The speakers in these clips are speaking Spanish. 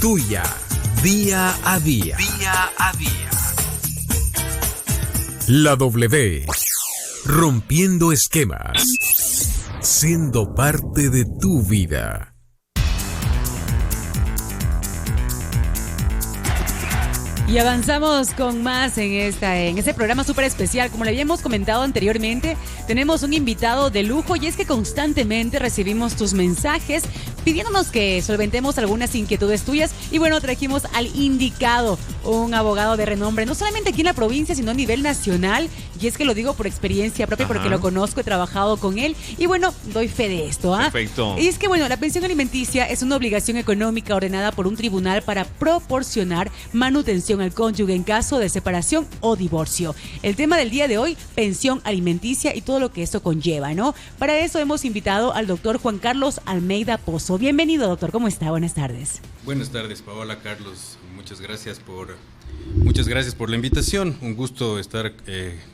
tuya, día a día. Día a día. La W, rompiendo esquemas, siendo parte de tu vida. Y avanzamos con más en este programa súper especial. Como le habíamos comentado anteriormente, tenemos un invitado de lujo y es que constantemente recibimos tus mensajes pidiéndonos que solventemos algunas inquietudes tuyas. Y bueno, trajimos al indicado, un abogado de renombre, no solamente aquí en la provincia, sino a nivel nacional. Y es que lo digo por experiencia propia, porque lo conozco, he trabajado con él. Y bueno, doy fe de esto. Perfecto. Y es que bueno, la pensión alimenticia es una obligación económica ordenada por un tribunal para proporcionar manutención al cónyuge en caso de separación o divorcio. El tema del día de hoy, pensión alimenticia y todo lo que eso conlleva, ¿no? Para eso hemos invitado al doctor Juan Carlos Almeida Pozo. Bienvenido, doctor. ¿Cómo está? Buenas tardes. Buenas tardes, Paola, Carlos. Muchas gracias por la invitación. Un gusto estar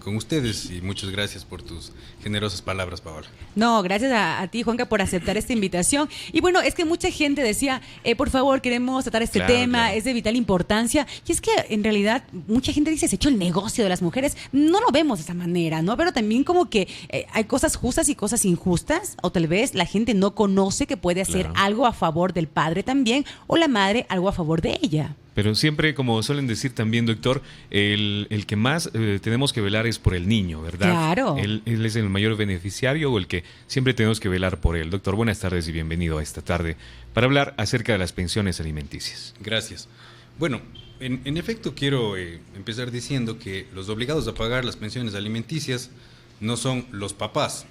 con ustedes y muchas gracias por tus generosas palabras, Paola. No, gracias a ti, Juanca, por aceptar esta invitación. Y bueno, es que mucha gente decía, por favor, queremos tratar este tema, claro. Es de vital importancia. Y es que en realidad mucha gente dice, se ha hecho el negocio de las mujeres. No lo vemos de esa manera, ¿no? Pero también como que hay cosas justas y cosas injustas, o tal vez la gente no conoce que puede hacer algo a favor del padre también, o la madre algo a favor de ella. Pero siempre, como suelen decir también, doctor, el que más tenemos que velar es por el niño, ¿verdad? Claro. Él es el mayor beneficiario o el que siempre tenemos que velar por él. Doctor, buenas tardes y bienvenido a esta tarde para hablar acerca de las pensiones alimenticias. Gracias. Bueno, en efecto quiero empezar diciendo que los obligados a pagar las pensiones alimenticias no son los papás,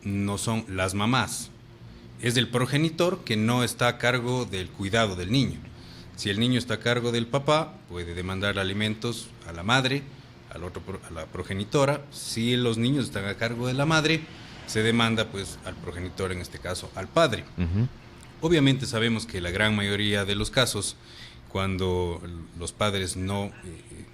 no son las mamás. Es el progenitor que no está a cargo del cuidado del niño. Si el niño está a cargo del papá, puede demandar alimentos a la madre, a la progenitora. Si los niños están a cargo de la madre, se demanda pues al progenitor, en este caso al padre. Obviamente sabemos que la gran mayoría de los casos, cuando los padres no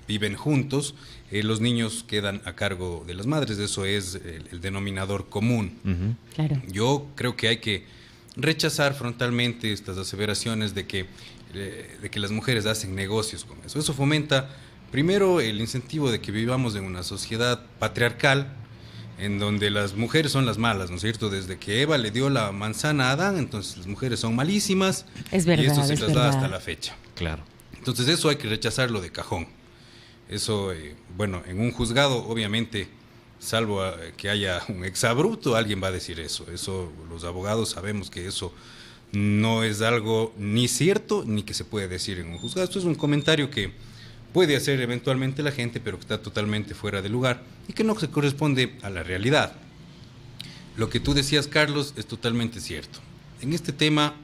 viven juntos, los niños quedan a cargo de las madres. Eso es el denominador común. Claro. Yo creo que hay que rechazar frontalmente estas aseveraciones de que las mujeres hacen negocios con eso. Eso fomenta, primero, el incentivo de que vivamos en una sociedad patriarcal, en donde las mujeres son las malas, ¿no es cierto? Desde que Eva le dio la manzana a Adán, entonces las mujeres son malísimas. Es verdad, y esto se traslada hasta la fecha. Claro. Entonces eso hay que rechazarlo de cajón. Eso, bueno, en un juzgado, obviamente, salvo que haya un exabrupto, alguien va a decir eso. Eso, los abogados sabemos que eso no es algo ni cierto ni que se puede decir en un juzgado. Esto es un comentario que puede hacer eventualmente la gente, pero que está totalmente fuera de lugar y que no se corresponde a la realidad. Lo que tú decías, Carlos, es totalmente cierto. En este tema,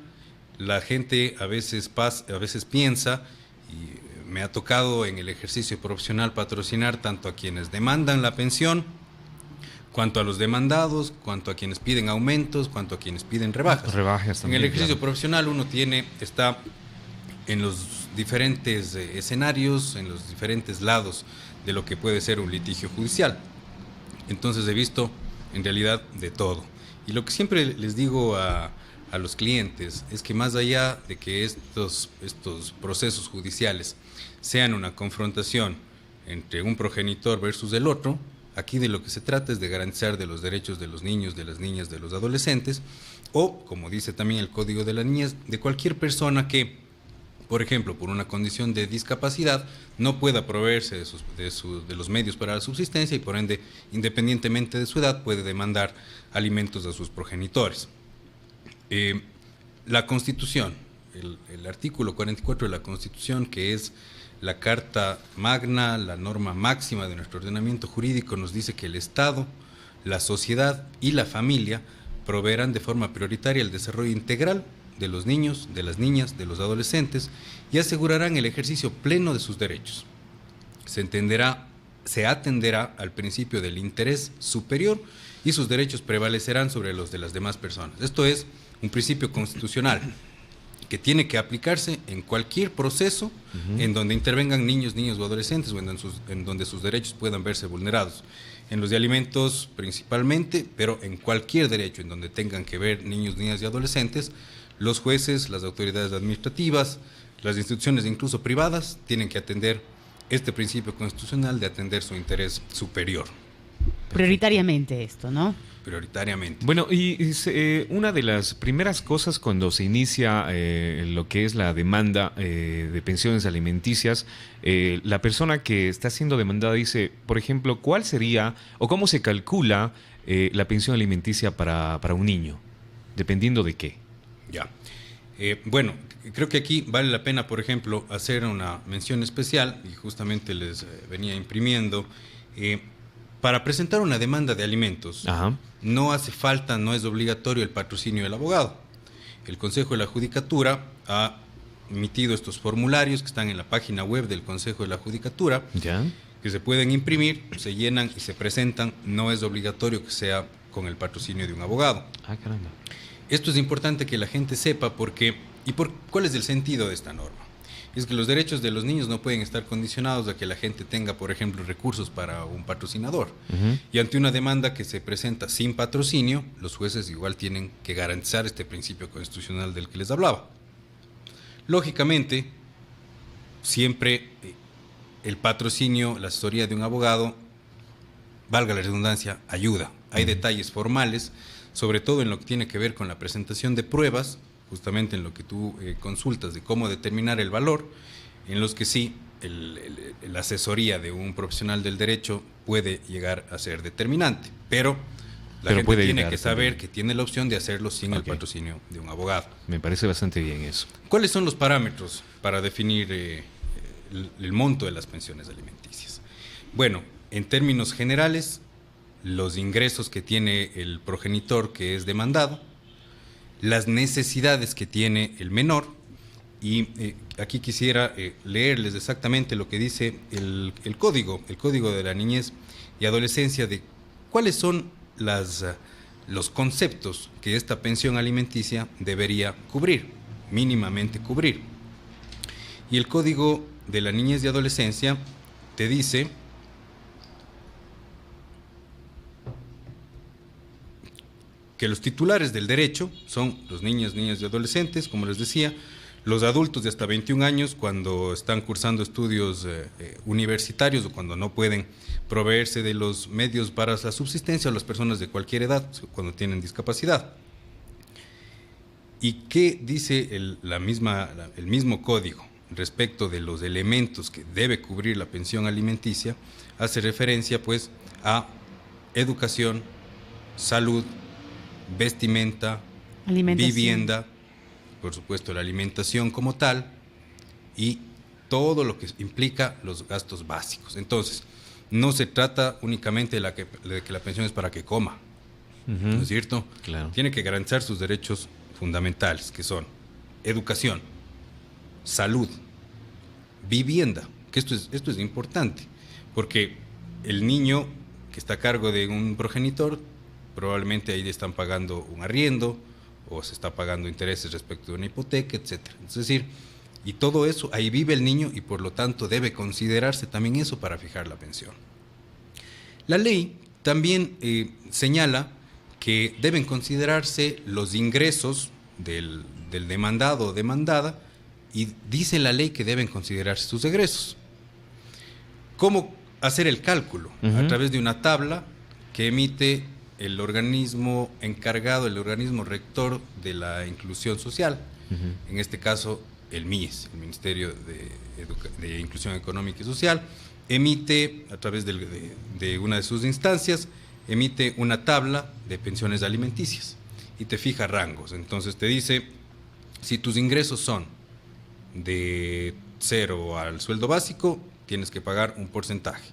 la gente a veces piensa, y me ha tocado en el ejercicio profesional patrocinar tanto a quienes demandan la pensión, cuanto a los demandados, cuanto a quienes piden aumentos, cuanto a quienes piden rebajas. Rebajas también, en el ejercicio profesional uno está en los diferentes escenarios, en los diferentes lados de lo que puede ser un litigio judicial. Entonces he visto en realidad de todo. Y lo que siempre les digo a los clientes es que más allá de que estos procesos judiciales sean una confrontación entre un progenitor versus el otro, aquí de lo que se trata es de garantizar de los derechos de los niños, de las niñas, de los adolescentes, o, como dice también el Código de las Niñas, de cualquier persona que, por ejemplo, por una condición de discapacidad, no pueda proveerse de los medios para la subsistencia y, por ende, independientemente de su edad, puede demandar alimentos a sus progenitores. La Constitución, el artículo 44 de la Constitución, que es la Carta Magna, la norma máxima de nuestro ordenamiento jurídico, nos dice que el Estado, la sociedad y la familia proveerán de forma prioritaria el desarrollo integral de los niños, de las niñas, de los adolescentes y asegurarán el ejercicio pleno de sus derechos. Se atenderá al principio del interés superior y sus derechos prevalecerán sobre los de las demás personas. Esto es un principio constitucional que tiene que aplicarse en cualquier proceso en donde intervengan niños o adolescentes o en donde sus derechos puedan verse vulnerados. En los de alimentos principalmente, pero en cualquier derecho en donde tengan que ver niños, niñas y adolescentes, los jueces, las autoridades administrativas, las instituciones incluso privadas tienen que atender este principio constitucional de atender su interés superior. Prioritariamente esto, ¿no? Prioritariamente. Bueno, una de las primeras cosas cuando se inicia lo que es la demanda de pensiones alimenticias, la persona que está siendo demandada dice, por ejemplo, ¿cuál sería o cómo se calcula la pensión alimenticia para un niño? ¿Dependiendo de qué? Ya. Bueno, creo que aquí vale la pena, por ejemplo, hacer una mención especial, y justamente les venía imprimiendo, para presentar una demanda de alimentos. Ajá. No hace falta, no es obligatorio el patrocinio del abogado. El Consejo de la Judicatura ha emitido estos formularios que están en la página web del Consejo de la Judicatura, ¿Ya? que se pueden imprimir, se llenan y se presentan. No es obligatorio que sea con el patrocinio de un abogado. Ah, caramba. Esto es importante que la gente sepa ¿cuál es el sentido de esta norma? Es que los derechos de los niños no pueden estar condicionados a que la gente tenga, por ejemplo, recursos para un patrocinador. Uh-huh. Y ante una demanda que se presenta sin patrocinio, los jueces igual tienen que garantizar este principio constitucional del que les hablaba. Lógicamente, siempre el patrocinio, la asesoría de un abogado, valga la redundancia, ayuda. Hay detalles formales, sobre todo en lo que tiene que ver con la presentación de pruebas, justamente en lo que tú consultas de cómo determinar el valor, en los que sí, la asesoría de un profesional del derecho puede llegar a ser determinante, pero la gente tiene que saber que tiene la opción de hacerlo sin el patrocinio de un abogado. Me parece bastante bien eso. ¿Cuáles son los parámetros para definir el monto de las pensiones alimenticias? Bueno, en términos generales, los ingresos que tiene el progenitor que es demandado, las necesidades que tiene el menor, y aquí quisiera leerles exactamente lo que dice el código de la niñez y adolescencia, de cuáles son los conceptos que esta pensión alimenticia debería cubrir, mínimamente cubrir. Y el código de la niñez y adolescencia te dice que los titulares del derecho son los niños, niñas y adolescentes, como les decía, los adultos de hasta 21 años cuando están cursando estudios universitarios o cuando no pueden proveerse de los medios para la subsistencia, o las personas de cualquier edad cuando tienen discapacidad. ¿Y qué dice el mismo código respecto de los elementos que debe cubrir la pensión alimenticia? Hace referencia pues a educación, salud, vestimenta, vivienda, por supuesto la alimentación como tal, y todo lo que implica los gastos básicos. Entonces, no se trata únicamente de que la pensión es para que coma, ¿no es cierto? Claro. Tiene que garantizar sus derechos fundamentales, que son educación, salud, vivienda, que esto es importante, porque el niño que está a cargo de un progenitor, probablemente ahí le están pagando un arriendo o se está pagando intereses respecto de una hipoteca, etcétera. Es decir, y todo eso, ahí vive el niño y por lo tanto debe considerarse también eso para fijar la pensión. La ley también señala que deben considerarse los ingresos del demandado o demandada, y dice la ley que deben considerarse sus egresos. ¿Cómo hacer el cálculo? A través de una tabla que emite el organismo encargado, el organismo rector de la inclusión social, en este caso el MIES, el Ministerio de Inclusión Económica y Social, emite a través de una de sus instancias, emite una tabla de pensiones alimenticias y te fija rangos. Entonces te dice, si tus ingresos son de 0 al sueldo básico, tienes que pagar un porcentaje.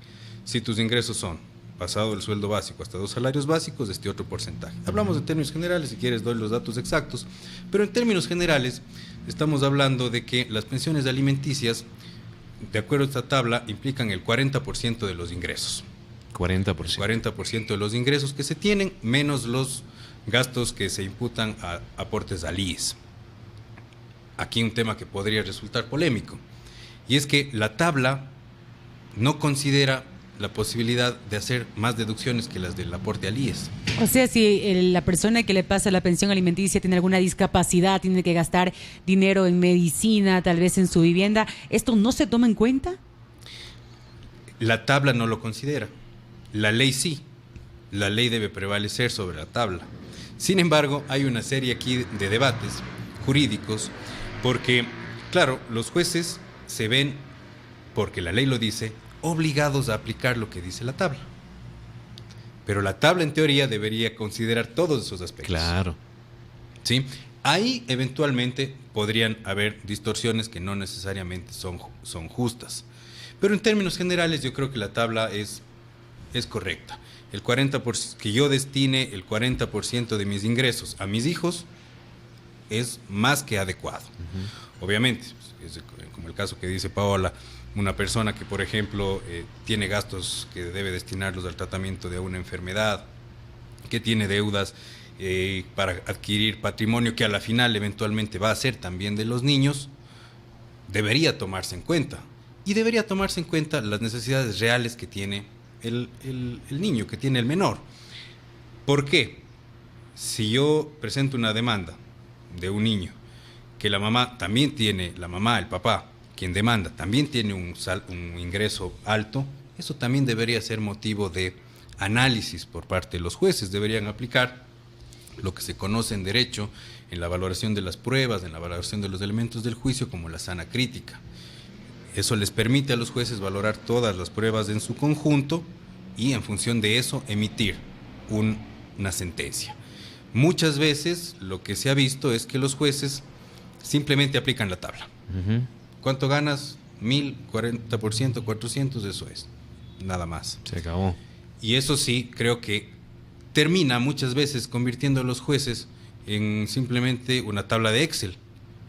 Si tus ingresos son pasado el sueldo básico hasta 2 salarios básicos, otro porcentaje. Hablamos en términos generales, si quieres doy los datos exactos, pero en términos generales estamos hablando de que las pensiones alimenticias, de acuerdo a esta tabla, implican el 40% de los ingresos. 40%. El 40% de los ingresos que se tienen, menos los gastos que se imputan a aportes al IES. Aquí un tema que podría resultar polémico, y es que la tabla no considera la posibilidad de hacer más deducciones que las del aporte al IES. O sea, si la persona que le pasa la pensión alimenticia tiene alguna discapacidad, tiene que gastar dinero en medicina, tal vez en su vivienda, ¿esto no se toma en cuenta? La tabla no lo considera. La ley sí. La ley debe prevalecer sobre la tabla. Sin embargo, hay una serie aquí de debates jurídicos porque, claro, los jueces se ven, porque la ley lo dice, obligados a aplicar lo que dice la tabla. Pero la tabla en teoría debería considerar todos esos aspectos. Claro. ¿Sí? Ahí eventualmente podrían haber distorsiones que no necesariamente son justas. Pero en términos generales yo creo que la tabla es correcta. El 40%, que yo destine el 40% de mis ingresos a mis hijos es más que adecuado. Obviamente, como el caso que dice Paola, una persona que, por ejemplo, tiene gastos que debe destinarlos al tratamiento de una enfermedad, que tiene deudas para adquirir patrimonio que a la final eventualmente va a ser también de los niños, debería tomarse en cuenta. Y debería tomarse en cuenta las necesidades reales que tiene el niño, que tiene el menor. ¿Por qué? Si yo presento una demanda de un niño, que la mamá también tiene, la mamá, el papá, quien demanda, también tiene un ingreso alto, eso también debería ser motivo de análisis por parte de los jueces. Deberían aplicar lo que se conoce en derecho, en la valoración de las pruebas, en la valoración de los elementos del juicio, como la sana crítica. Eso les permite a los jueces valorar todas las pruebas en su conjunto y en función de eso emitir una sentencia. Muchas veces lo que se ha visto es que los jueces simplemente aplican la tabla. ¿Cuánto ganas? 1000, 40%, 400, eso es. Nada más. Se acabó. Y eso sí, creo que termina muchas veces convirtiendo a los jueces en simplemente una tabla de Excel,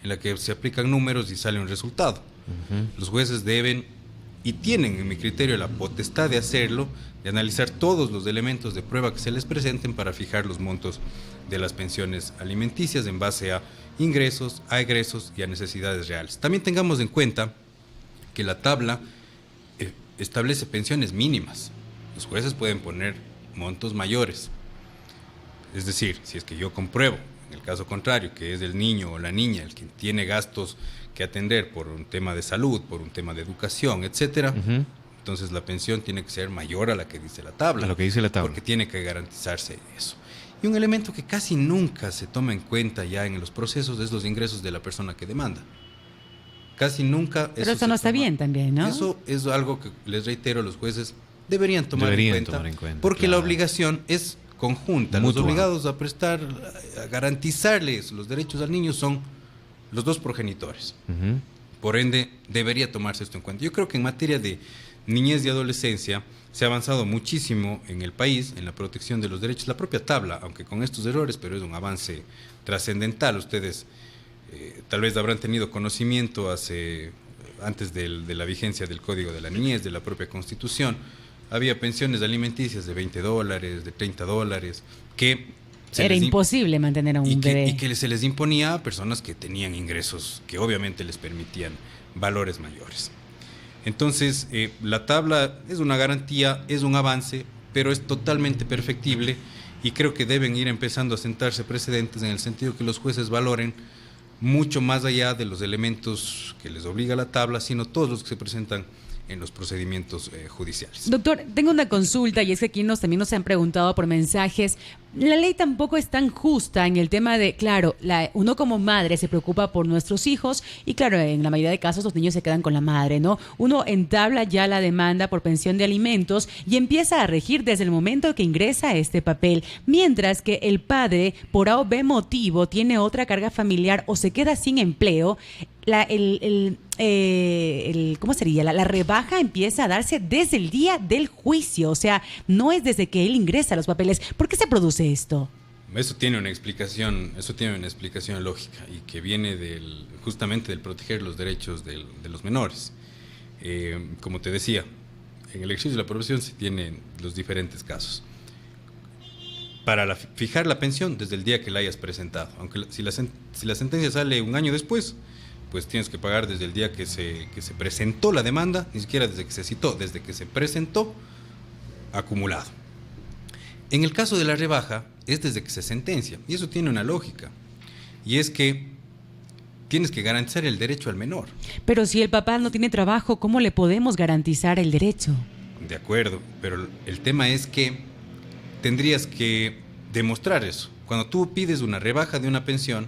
en la que se aplican números y sale un resultado. Los jueces deben y tienen, en mi criterio, la potestad de hacerlo, de analizar todos los elementos de prueba que se les presenten para fijar los montos de las pensiones alimenticias en base a ingresos, a egresos y a necesidades reales. También tengamos en cuenta que la tabla establece pensiones mínimas. Los jueces pueden poner montos mayores. Es decir, si es que yo compruebo, en el caso contrario, que es el niño o la niña el que tiene gastos que atender por un tema de salud, por un tema de educación, etcétera, entonces la pensión tiene que ser mayor a la que dice la tabla. A lo que dice la tabla. Porque tiene que garantizarse eso. Y un elemento que casi nunca se toma en cuenta ya en los procesos es los ingresos de la persona que demanda. Casi nunca. Pero eso no está bien también, ¿no? Eso es algo que, les reitero, los jueces deberían tomar en cuenta. Porque la obligación es conjunta. Los obligados a prestar, a garantizarles los derechos al niño son los dos progenitores. Por ende, debería tomarse esto en cuenta. Yo creo que en materia de niñez y adolescencia se ha avanzado muchísimo en el país en la protección de los derechos. La propia tabla, aunque con estos errores, pero es un avance trascendental. Ustedes tal vez habrán tenido conocimiento antes de la vigencia del Código de la Niñez, de la propia Constitución. Había pensiones alimenticias de $20, de $30, que era imposible mantener a un bebé. Y que se les imponía a personas que tenían ingresos que obviamente les permitían valores mayores. Entonces, la tabla es una garantía, es un avance, pero es totalmente perfectible y creo que deben ir empezando a sentarse precedentes en el sentido que los jueces valoren mucho más allá de los elementos que les obliga la tabla, sino todos los que se presentan en los procedimientos judiciales. Doctor, tengo una consulta y es que aquí también nos han preguntado por mensajes. La ley tampoco es tan justa en el tema de, claro, uno como madre se preocupa por nuestros hijos y claro, en la mayoría de casos los niños se quedan con la madre, ¿no? Uno entabla ya la demanda por pensión de alimentos y empieza a regir desde el momento que ingresa este papel, mientras que el padre, por A o B motivo, tiene otra carga familiar o se queda sin empleo. ¿Cómo sería? La rebaja empieza a darse desde el día del juicio, o sea, no es desde que él ingresa los papeles. ¿Por qué se produce esto? Eso tiene una explicación lógica y que viene justamente del proteger los derechos de los menores. Como te decía, en el ejercicio de la profesión se tienen los diferentes casos. Para fijar la pensión desde el día que la hayas presentado, aunque si la sentencia sale un año después, pues tienes que pagar desde el día que se presentó la demanda, ni siquiera desde que se citó, desde que se presentó, acumulado. En el caso de la rebaja, es desde que se sentencia, y eso tiene una lógica, y es que tienes que garantizar el derecho al menor. Pero si el papá no tiene trabajo, ¿cómo le podemos garantizar el derecho? De acuerdo, pero el tema es que tendrías que demostrar eso. Cuando tú pides una rebaja de una pensión,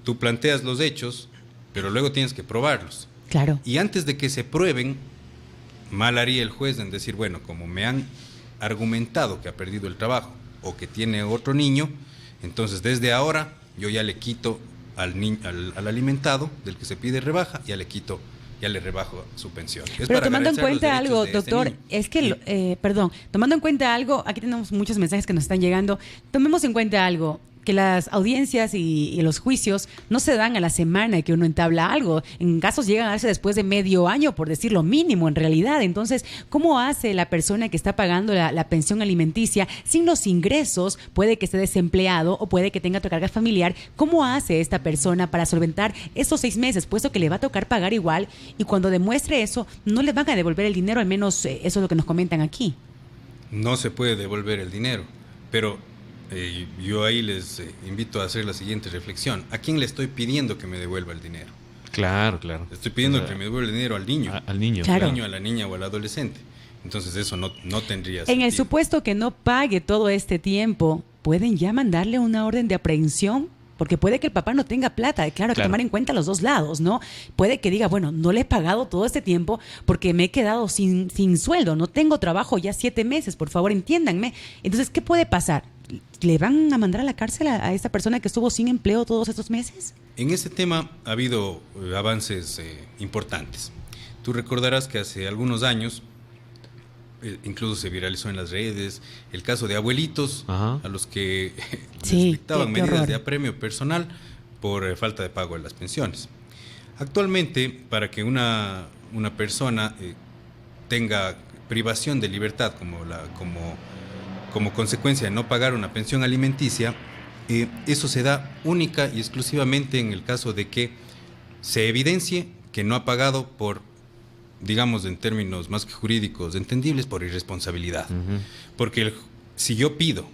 tú planteas los hechos, pero luego tienes que probarlos. Claro. Y antes de que se prueben, mal haría el juez en decir, bueno, como me han argumentado que ha perdido el trabajo o que tiene otro niño, entonces desde ahora yo ya le quito al alimentado del que se pide rebaja, ya le rebajo su pensión. Pero tomando en cuenta algo, doctor, es que, tomando en cuenta algo, aquí tenemos muchos mensajes que nos están llegando, tomemos en cuenta algo, que las audiencias y los juicios no se dan a la semana que uno entabla algo. En casos llegan a darse después de medio año, por decir lo mínimo en realidad. Entonces, ¿cómo hace la persona que está pagando la pensión alimenticia sin los ingresos? Puede que esté desempleado o puede que tenga otra carga familiar. ¿Cómo hace esta persona para solventar esos 6 meses, puesto que le va a tocar pagar igual? Y cuando demuestre eso, no le van a devolver el dinero, al menos eso es lo que nos comentan aquí. No se puede devolver el dinero, pero yo ahí les invito a hacer la siguiente reflexión. ¿A quién le estoy pidiendo que me devuelva el dinero? Claro. Le estoy pidiendo que me devuelva el dinero al niño. Al niño. Claro. Al niño, a la niña o al adolescente. Entonces eso no tendría En sentido. el supuesto que no pague todo este tiempo, ¿pueden ya mandarle una orden de aprehensión? Porque puede que el papá no tenga plata, claro, hay que tomar en cuenta los dos lados, ¿no? Puede que diga, bueno, no le he pagado todo este tiempo porque me he quedado sin sueldo, no tengo trabajo ya 7 meses, por favor, entiéndanme. Entonces, ¿qué puede pasar? ¿Le van a mandar a la cárcel a esta persona que estuvo sin empleo todos estos meses? En ese tema ha habido avances importantes. Tú recordarás que hace algunos años, incluso se viralizó en las redes, el caso de abuelitos a los que les dictaban medidas de apremio personal por falta de pago de las pensiones. Actualmente, para que una persona tenga privación de libertad como consecuencia de no pagar una pensión alimenticia, eso se da única y exclusivamente en el caso de que se evidencie que no ha pagado por, digamos en términos más que jurídicos entendibles, por irresponsabilidad. Porque si yo pido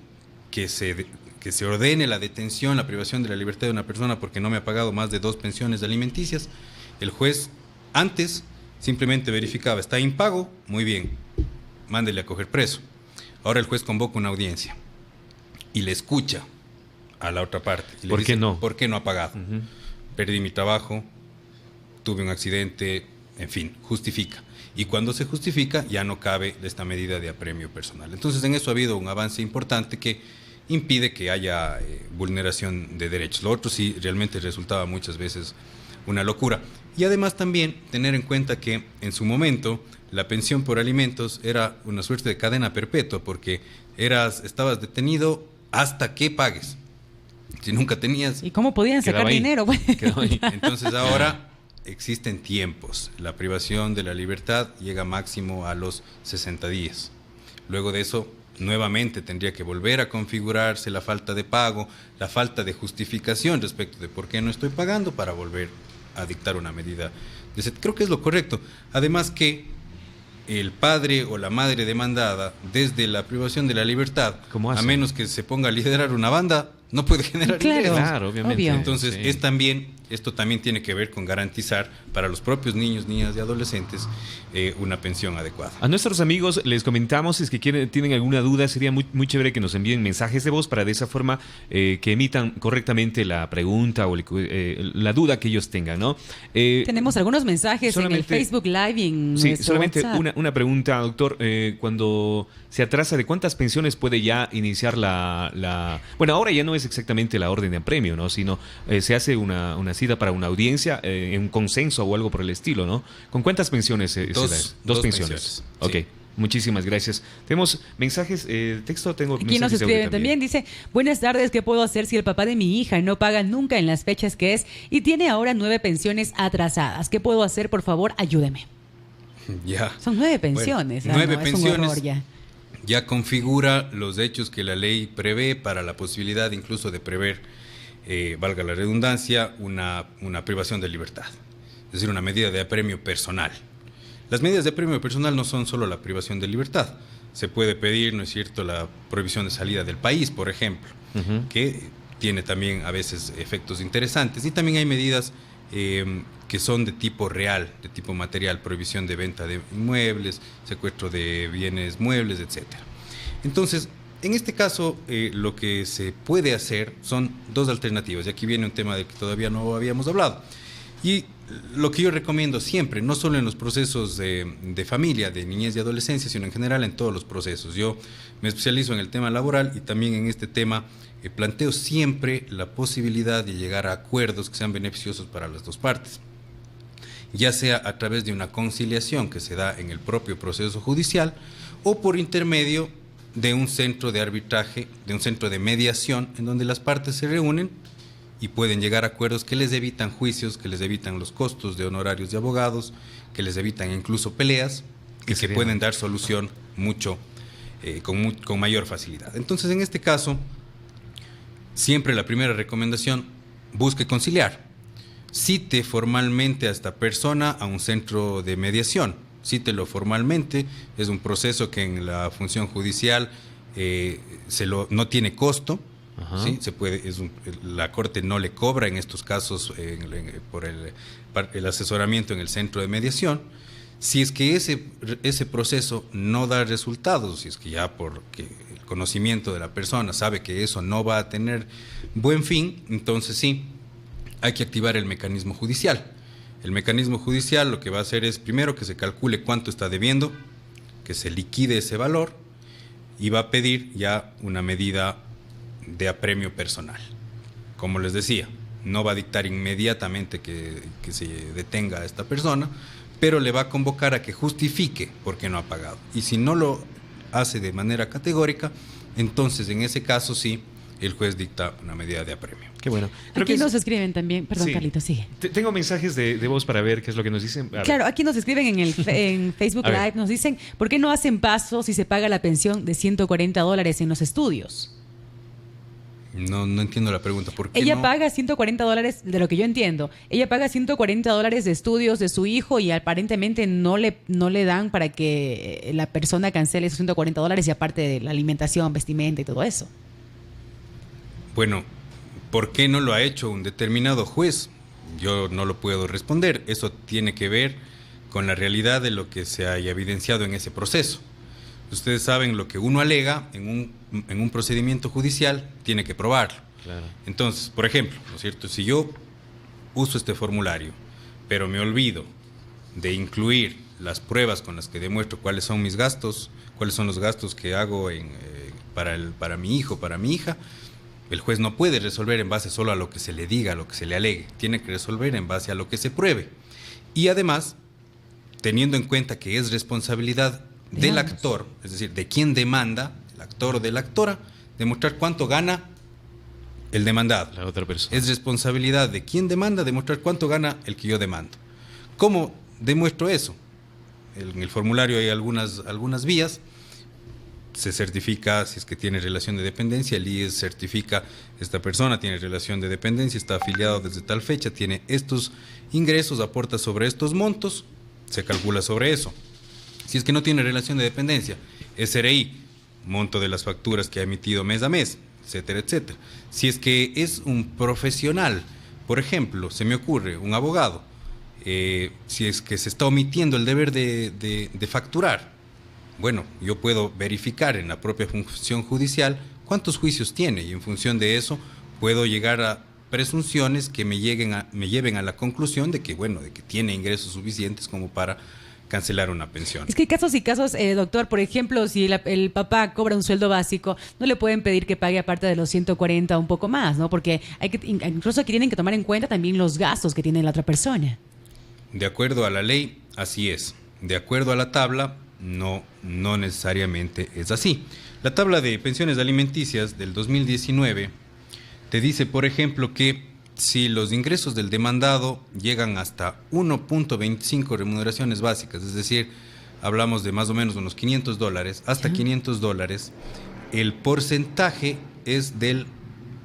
que se ordene la detención, la privación de la libertad de una persona porque no me ha pagado más de 2 pensiones alimenticias, el juez antes simplemente verificaba, está impago, muy bien, mándele a coger preso. Ahora el juez convoca una audiencia y le escucha a la otra parte. Y le dice, ¿por qué no ha pagado? Perdí mi trabajo, tuve un accidente, en fin, justifica. Y cuando se justifica ya no cabe esta medida de apremio personal. Entonces en eso ha habido un avance importante que impide que haya vulneración de derechos. Lo otro sí realmente resultaba muchas veces una locura. Y además también tener en cuenta que en su momento la pensión por alimentos era una suerte de cadena perpetua porque estabas detenido hasta que pagues. Si nunca tenías... ¿Y cómo podían sacar dinero? Entonces ahora existen tiempos. La privación de la libertad llega máximo a los 60 días. Luego de eso, nuevamente tendría que volver a configurarse la falta de pago, la falta de justificación respecto de por qué no estoy pagando para volver a dictar una medida. Creo que es lo correcto. Además que el padre o la madre demandada, desde la privación de la libertad, a menos que se ponga a liderar una banda, no puede generar ingresos. Claro, obviamente. Obvio. Entonces, esto también tiene que ver con garantizar para los propios niños, niñas y adolescentes una pensión adecuada. A nuestros amigos les comentamos, si es que tienen alguna duda, sería muy chévere que nos envíen mensajes de voz para de esa forma que emitan correctamente la pregunta o la duda que ellos tengan, ¿no? Tenemos algunos mensajes en el Facebook Live y en nuestro WhatsApp. Una pregunta, doctor. Cuando se atrasa, ¿de cuántas pensiones puede ya iniciar Bueno, ahora ya no es exactamente la orden de apremio, ¿no? Sino se hace una cita para una audiencia, en un consenso o algo por el estilo, ¿no? ¿Con cuántas pensiones se da? Dos pensiones. Ok. Sí. Muchísimas gracias. Tenemos mensajes de texto, tengo aquí mensajes nos escriben también. Dice, buenas tardes, ¿qué puedo hacer si el papá de mi hija no paga nunca en las fechas que es y tiene ahora 9 pensiones atrasadas? ¿Qué puedo hacer? Por favor, ayúdeme. Ya. Son 9 pensiones. Bueno, 9 pensiones. Es un horror ya. Ya configura los hechos que la ley prevé para la posibilidad incluso de prever, valga la redundancia, una privación de libertad. Es decir, una medida de apremio personal. Las medidas de apremio personal no son solo la privación de libertad. se puede pedir, ¿no es cierto?, la prohibición de salida del país, por ejemplo, que tiene también a veces efectos interesantes. Y también hay medidas que son de tipo real, de tipo material, prohibición de venta de inmuebles, secuestro de bienes muebles, etc. Entonces, en este caso, lo que se puede hacer son dos alternativas, y aquí viene un tema del que todavía no habíamos hablado. Y lo que yo recomiendo siempre, no solo en los procesos de familia, de niñez y adolescencia, sino en general en todos los procesos. Yo me especializo en el tema laboral y también en este tema planteo siempre la posibilidad de llegar a acuerdos que sean beneficiosos para las dos partes, ya sea a través de una conciliación que se da en el propio proceso judicial o por intermedio de un centro de arbitraje, de un centro de mediación, en donde las partes se reúnen y pueden llegar a acuerdos que les evitan juicios, que les evitan los costos de honorarios de abogados, que les evitan incluso peleas y que pueden dar solución con mayor facilidad. Entonces, en este caso, siempre la primera recomendación, busque conciliar. Cite formalmente a esta persona a un centro de mediación. Cítelo formalmente. Es un proceso que en la función judicial no tiene costo. ¿Sí? La Corte no le cobra en estos casos por el asesoramiento en el centro de mediación. Si es que ese proceso no da resultados, si es que ya porque el conocimiento de la persona sabe que eso no va a tener buen fin, entonces sí, hay que activar el mecanismo judicial. El mecanismo judicial lo que va a hacer es, primero, que se calcule cuánto está debiendo, que se liquide ese valor y va a pedir ya una medida de apremio personal. Como les decía, no va a dictar inmediatamente que se detenga a esta persona, pero le va a convocar a que justifique por qué no ha pagado. Y si no lo hace de manera categórica, entonces en ese caso sí, el juez dicta una medida de apremio. Qué bueno. Aquí nos escriben también, perdón, sí. Carlitos, sigue. Tengo mensajes de voz para ver qué es lo que nos dicen. Claro, aquí nos escriben en Facebook Live, nos dicen, ¿por qué no hacen paso si se paga la pensión de $140 en los estudios? No entiendo la pregunta. ¿Por qué ella no? paga $140, de lo que yo entiendo. Ella paga $140 de estudios de su hijo y aparentemente no le dan para que la persona cancele esos $140 y aparte de la alimentación, vestimenta y todo eso. Bueno, ¿por qué no lo ha hecho un determinado juez? Yo no lo puedo responder. Eso tiene que ver con la realidad de lo que se haya evidenciado en ese proceso. Ustedes saben, lo que uno alega en un procedimiento judicial tiene que probarlo. Claro. Entonces, por ejemplo, ¿no es cierto? Si yo uso este formulario, pero me olvido de incluir las pruebas con las que demuestro cuáles son mis gastos, cuáles son los gastos que hago para mi hijo, para mi hija, el juez no puede resolver en base solo a lo que se le diga, a lo que se le alegue. Tiene que resolver en base a lo que se pruebe. Y además, teniendo en cuenta que es responsabilidad del actor, es decir, de quien demanda, el actor o de la actora, demostrar cuánto gana el demandado. La otra persona. Es responsabilidad de quien demanda demostrar cuánto gana el que yo demando. ¿Cómo demuestro eso? En el formulario hay algunas vías. Se certifica si es que tiene relación de dependencia, el IES certifica esta persona tiene relación de dependencia, está afiliado desde tal fecha, tiene estos ingresos, aporta sobre estos montos, se calcula sobre eso. Si es que no tiene relación de dependencia, SRI, monto de las facturas que ha emitido mes a mes, etcétera, etcétera. Si es que es un profesional, por ejemplo, se me ocurre un abogado, si es que se está omitiendo el deber de facturar, bueno, yo puedo verificar en la propia función judicial cuántos juicios tiene y en función de eso puedo llegar a presunciones que me lleven a la conclusión de que, bueno, de que tiene ingresos suficientes como para cancelar una pensión. Es que hay casos y casos, doctor. Por ejemplo, si el papá cobra un sueldo básico, no le pueden pedir que pague aparte de los 140 un poco más, ¿no? Porque incluso aquí tienen que tomar en cuenta también los gastos que tiene la otra persona. De acuerdo a la ley, así es. De acuerdo a la tabla, no necesariamente es así. La tabla de pensiones alimenticias del 2019 te dice, por ejemplo, que si los ingresos del demandado llegan hasta 1.25 remuneraciones básicas, es decir, hablamos de más o menos unos $500, hasta $500, el porcentaje es del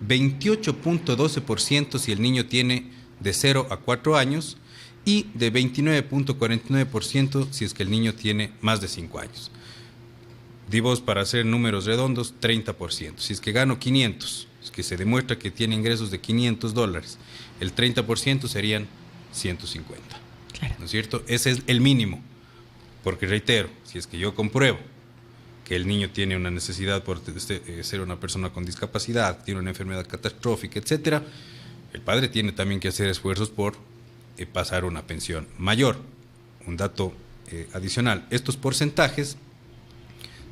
28.12% si el niño tiene de 0 a 4 años y de 29.49% si es que el niño tiene más de 5 años. di vos, para hacer números redondos, 30%. Si es que gano 500, es que se demuestra que tiene ingresos de $500, el 30% serían 150. Claro. ¿No es cierto? Ese es el mínimo. Porque reitero, si es que yo compruebo que el niño tiene una necesidad por ser una persona con discapacidad, tiene una enfermedad catastrófica, etcétera, el padre tiene también que hacer esfuerzos por pasar una pensión mayor. Un dato adicional, estos porcentajes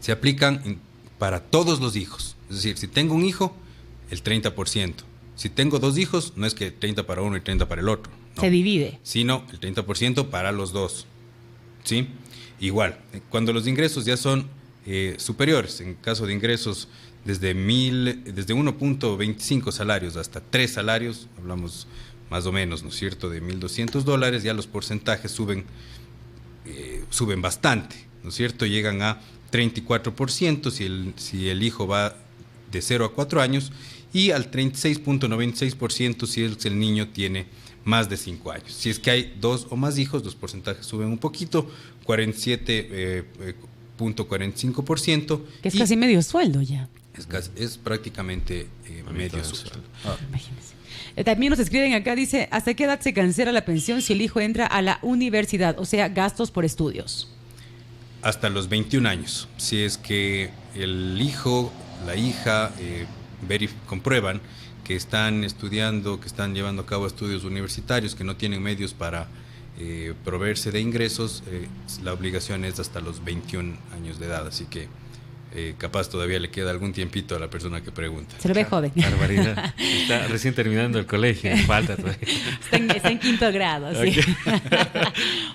se aplican para todos los hijos. Es decir, si tengo un hijo, el 30%. Si tengo 2 hijos, no es que 30 para uno y 30 para el otro. No. Se divide. Sino el 30% para los dos. ¿Sí? Igual, cuando los ingresos ya son superiores, en caso de ingresos desde 1.25 salarios hasta 3 salarios, hablamos más o menos, ¿no es cierto?, de $1.200, ya los porcentajes suben bastante, ¿no es cierto? Llegan a 34% si el hijo va de 0 a 4 años y al 36.96% si el niño tiene más de 5 años. Si es que hay 2 o más hijos, los porcentajes suben un poquito, 47.45%. Que es casi medio sueldo ya. Es prácticamente medio sueldo. Imagínense. También nos escriben acá, dice, ¿hasta qué edad se cancela la pensión si el hijo entra a la universidad? O sea, gastos por estudios. Hasta los 21 años. Si es que el hijo, la hija, comprueban que están estudiando, que están llevando a cabo estudios universitarios, que no tienen medios para proveerse de ingresos, la obligación es hasta los 21 años de edad. Así que capaz todavía le queda algún tiempito a la persona que pregunta. Se lo ve joven. Barbaridad. Está recién terminando el colegio, falta todavía. Está en 5º grado, sí. Okay.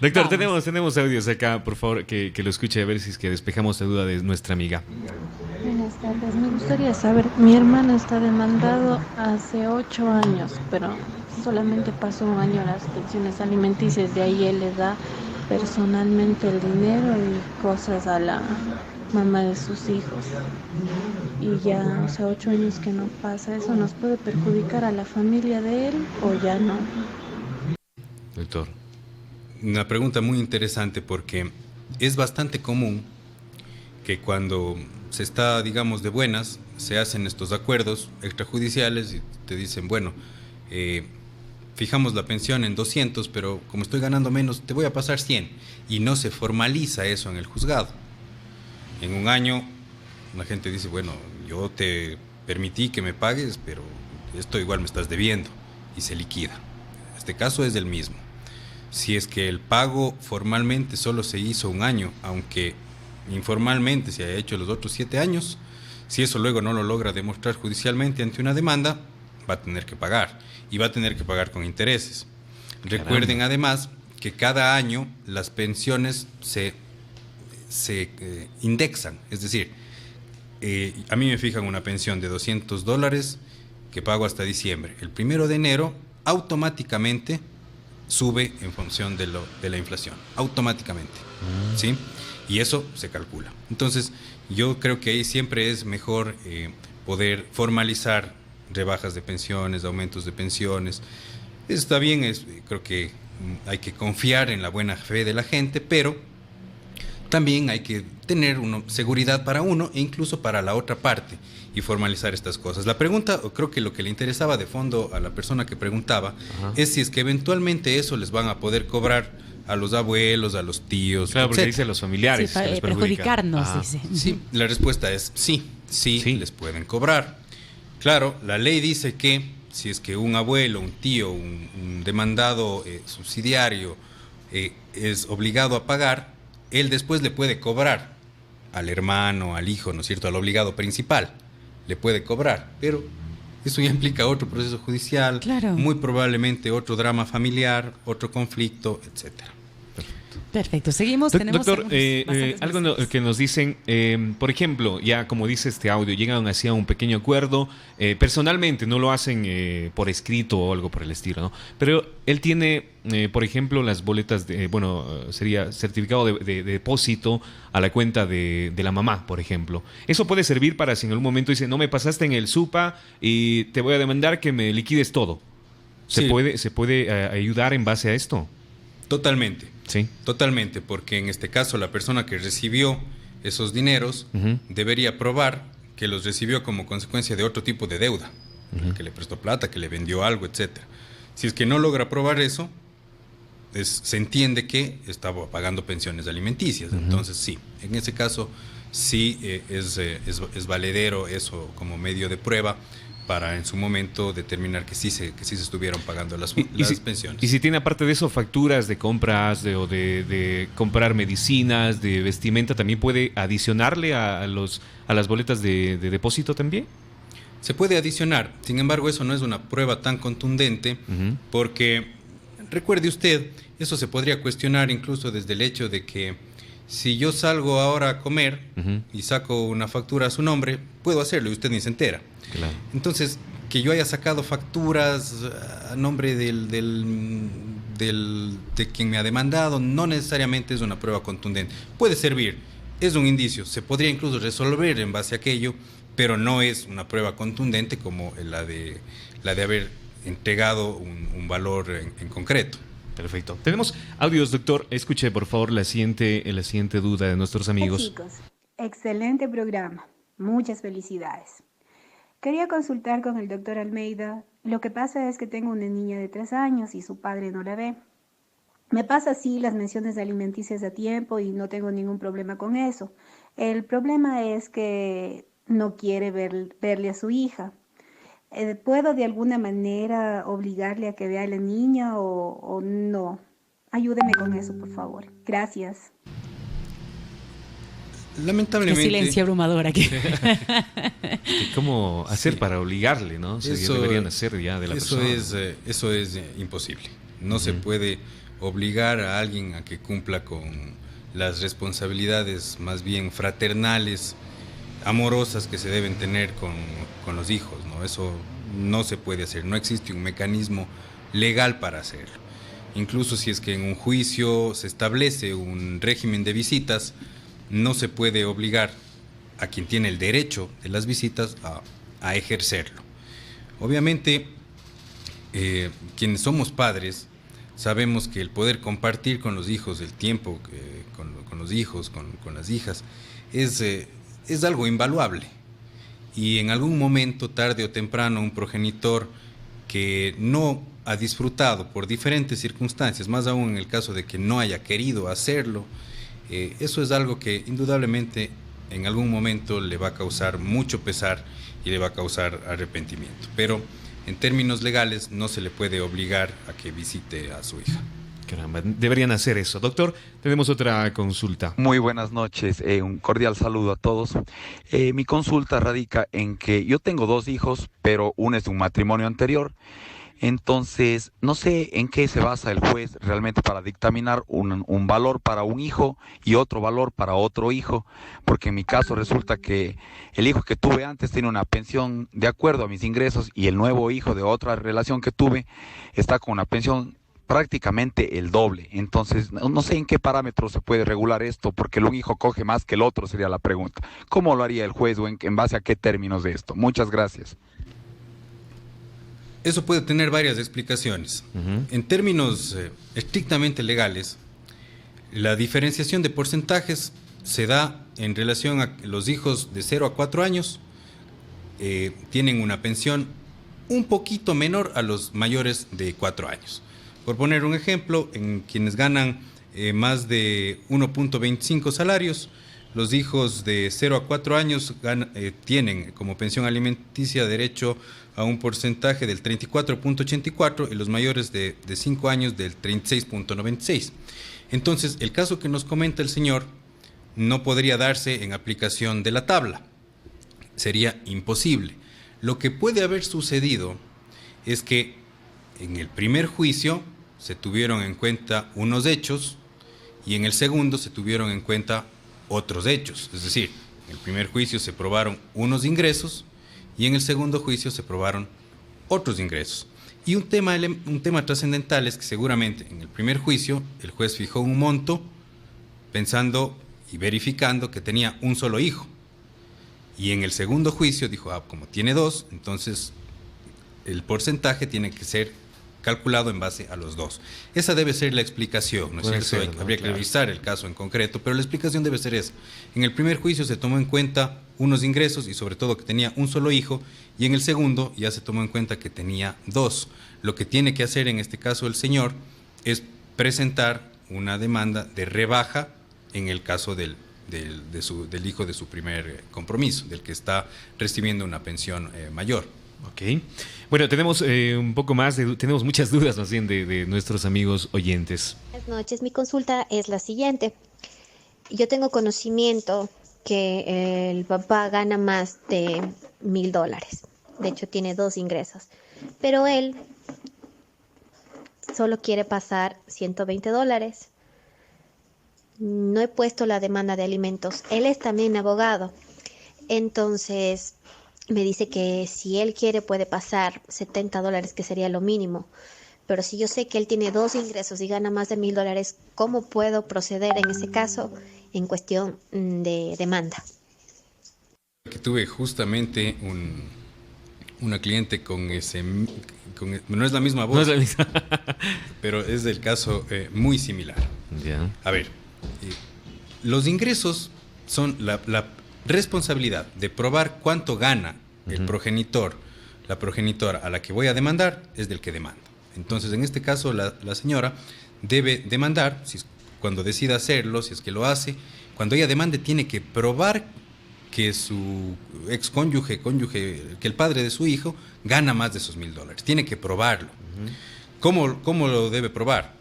Doctor, tenemos audios acá, por favor, que lo escuche, a ver si es que despejamos la duda de nuestra amiga. Buenas tardes, me gustaría saber, mi hermano está demandado hace 8 años, pero solamente pasó 1 año las pensiones alimenticias, de ahí él le da personalmente el dinero y cosas a la mamá de sus hijos. Y ya hace 8 años que no pasa, ¿eso nos puede perjudicar a la familia de él o ya no? Doctor. Una pregunta muy interesante porque es bastante común que cuando se está, digamos, de buenas, se hacen estos acuerdos extrajudiciales y te dicen, bueno, fijamos la pensión en 200, pero como estoy ganando menos, te voy a pasar 100. Y no se formaliza eso en el juzgado. En 1 año, la gente dice, bueno, yo te permití que me pagues, pero esto igual me estás debiendo, y se liquida. Este caso es el mismo. Si es que el pago formalmente solo se hizo 1 año, aunque informalmente se haya hecho los otros 7 años, si eso luego no lo logra demostrar judicialmente ante una demanda, va a tener que pagar, y va a tener que pagar con intereses. Recuerden además que cada año las pensiones se indexan, es decir, a mí me fijan una pensión de $200 que pago hasta diciembre. El 1 de enero automáticamente sube en función de la inflación, automáticamente, ¿sí? Y eso se calcula. Entonces, yo creo que ahí siempre es mejor poder formalizar rebajas de pensiones, aumentos de pensiones. Está bien, creo que hay que confiar en la buena fe de la gente, pero también hay que tener seguridad para uno e incluso para la otra parte y formalizar estas cosas. La pregunta, o creo que lo que le interesaba de fondo a la persona que preguntaba, es si es que eventualmente eso les van a poder cobrar a los abuelos, a los tíos, claro, porque etcétera. dice a los familiares. Sí, para perjudicarnos, dice. Sí, la respuesta es sí, les pueden cobrar. Claro, la ley dice que si es que un abuelo, un tío, un demandado subsidiario es obligado a pagar, él después le puede cobrar al hermano, al hijo, ¿no es cierto?, al obligado principal, le puede cobrar, pero eso ya implica otro proceso judicial, claro, muy probablemente otro drama familiar, otro conflicto, etcétera. Perfecto, seguimos. Doctor, algo que nos dicen, por ejemplo, ya como dice este audio, llegan hacia un pequeño acuerdo, personalmente no lo hacen por escrito o algo por el estilo, ¿no? Pero él tiene, por ejemplo, las boletas, sería certificado de depósito a la cuenta de la mamá, por ejemplo. Eso puede servir para si en algún momento dice, no me pasaste en el SUPA y te voy a demandar que me liquides todo. ¿Se puede ayudar en base a esto? Totalmente. Sí. Totalmente, porque en este caso la persona que recibió esos dineros, Ujú. debería probar que los recibió como consecuencia de otro tipo de deuda, Ujú. que le prestó plata, que le vendió algo, etcétera. Si es que no logra probar eso, se entiende que estaba pagando pensiones alimenticias. Entonces sí, en ese caso sí es valedero eso como medio de prueba para en su momento determinar que sí se estuvieron pagando las pensiones. Y si tiene aparte de eso facturas de compras o de comprar medicinas, de vestimenta, ¿también puede adicionarle a las boletas de depósito también? Se puede adicionar, sin embargo eso no es una prueba tan contundente porque, recuerde usted, eso se podría cuestionar incluso desde el hecho de que si yo salgo ahora a comer y saco una factura a su nombre, puedo hacerlo y usted ni se entera. Claro. Entonces, que yo haya sacado facturas a nombre de quien me ha demandado no necesariamente es una prueba contundente. Puede servir, es un indicio, se podría incluso resolver en base a aquello, pero no es una prueba contundente como la de haber entregado un valor en concreto. Perfecto. Tenemos audios, doctor. Escuche, por favor, la siguiente duda de nuestros amigos. Chicos, excelente programa. Muchas felicidades. Quería consultar con el doctor Almeida. Lo que pasa es que tengo una niña de 3 años y su padre no la ve. Me pasa así las menciones alimenticias a tiempo y no tengo ningún problema con eso. El problema es que no quiere verle a su hija. ¿Puedo de alguna manera obligarle a que vea a la niña o no? Ayúdeme con eso, por favor. Gracias. Lamentablemente. Qué silencio abrumador aquí. ¿Cómo hacer Sí. para obligarle, no? O sea, ya deberían hacer ya de la persona. Eso es imposible. No se puede obligar a alguien a que cumpla con las responsabilidades más bien fraternales, amorosas que se deben tener con los hijos, ¿no? Eso no se puede hacer, no existe un mecanismo legal para hacerlo. Incluso si es que en un juicio se establece un régimen de visitas, no se puede obligar a quien tiene el derecho de las visitas a ejercerlo. Obviamente, quienes somos padres, sabemos que el poder compartir con los hijos el tiempo, con los hijos, con las hijas, es algo invaluable. Y en algún momento, tarde o temprano, un progenitor que no ha disfrutado por diferentes circunstancias, más aún en el caso de que no haya querido hacerlo, eso es algo que indudablemente en algún momento le va a causar mucho pesar y le va a causar arrepentimiento. Pero en términos legales no se le puede obligar a que visite a su hija. Caramba, deberían hacer eso. Doctor, tenemos otra consulta. Muy buenas noches, un cordial saludo a todos. Mi consulta radica en que yo tengo 2 hijos, pero uno es de un matrimonio anterior. Entonces, no sé en qué se basa el juez realmente para dictaminar un valor para un hijo y otro valor para otro hijo, porque en mi caso resulta que el hijo que tuve antes tiene una pensión de acuerdo a mis ingresos y el nuevo hijo de otra relación que tuve está con una pensión prácticamente el doble. Entonces, no sé en qué parámetros se puede regular esto, porque un hijo coge más que el otro, sería la pregunta. ¿Cómo lo haría el juez o en base a qué términos de esto? Muchas gracias. Eso puede tener varias explicaciones. En términos estrictamente legales, la diferenciación de porcentajes se da en relación a que los hijos de 0 a 4 años tienen una pensión un poquito menor a los mayores de 4 años. Por poner un ejemplo, en quienes ganan más de 1.25 salarios, los hijos de 0 a 4 años tienen como pensión alimenticia derecho a un porcentaje del 34.84 y los mayores de 5 años del 36.96. Entonces, el caso que nos comenta el señor no podría darse en aplicación de la tabla. Sería imposible. Lo que puede haber sucedido es que en el primer juicio se tuvieron en cuenta unos hechos y en el segundo se tuvieron en cuenta otros hechos. Es decir, en el primer juicio se probaron unos ingresos y en el segundo juicio se probaron otros ingresos. Y un tema trascendental es que seguramente en el primer juicio el juez fijó un monto pensando y verificando que tenía un solo hijo. Y en el segundo juicio dijo, como tiene 2, entonces el porcentaje tiene que ser calculado en base a los dos. Esa debe ser la explicación, ¿no es Puede cierto? ser, ¿no? Habría que Claro. revisar el caso en concreto, pero la explicación debe ser esa. En el primer juicio se tomó en cuenta unos ingresos y sobre todo que tenía un solo hijo, y en el segundo ya se tomó en cuenta que tenía dos. Lo que tiene que hacer en este caso el señor es presentar una demanda de rebaja en el caso del hijo de su primer compromiso, del que está recibiendo una pensión mayor. Ok. Bueno, tenemos un poco más, tenemos muchas dudas más bien de nuestros amigos oyentes. Buenas noches, mi consulta es la siguiente. Yo tengo conocimiento que el papá gana más de $1,000. De hecho, tiene 2 ingresos. Pero él solo quiere pasar $120. No he puesto la demanda de alimentos. Él es también abogado. Entonces, me dice que si él quiere puede pasar $70, que sería lo mínimo. Pero si yo sé que él tiene 2 ingresos y gana más de $1,000, ¿cómo puedo proceder en ese caso en cuestión de demanda? Que tuve justamente una cliente con ese... no es la misma voz, No es la misma. pero es del caso muy similar. Ya. A ver, los ingresos son la responsabilidad de probar cuánto gana el progenitor, la progenitora a la que voy a demandar, es del que demanda. Entonces, en este caso, la señora debe demandar, cuando decida hacerlo, si es que lo hace, cuando ella demande tiene que probar que su ex cónyuge, que el padre de su hijo, gana más de esos $1,000. Tiene que probarlo. ¿Cómo lo debe probar?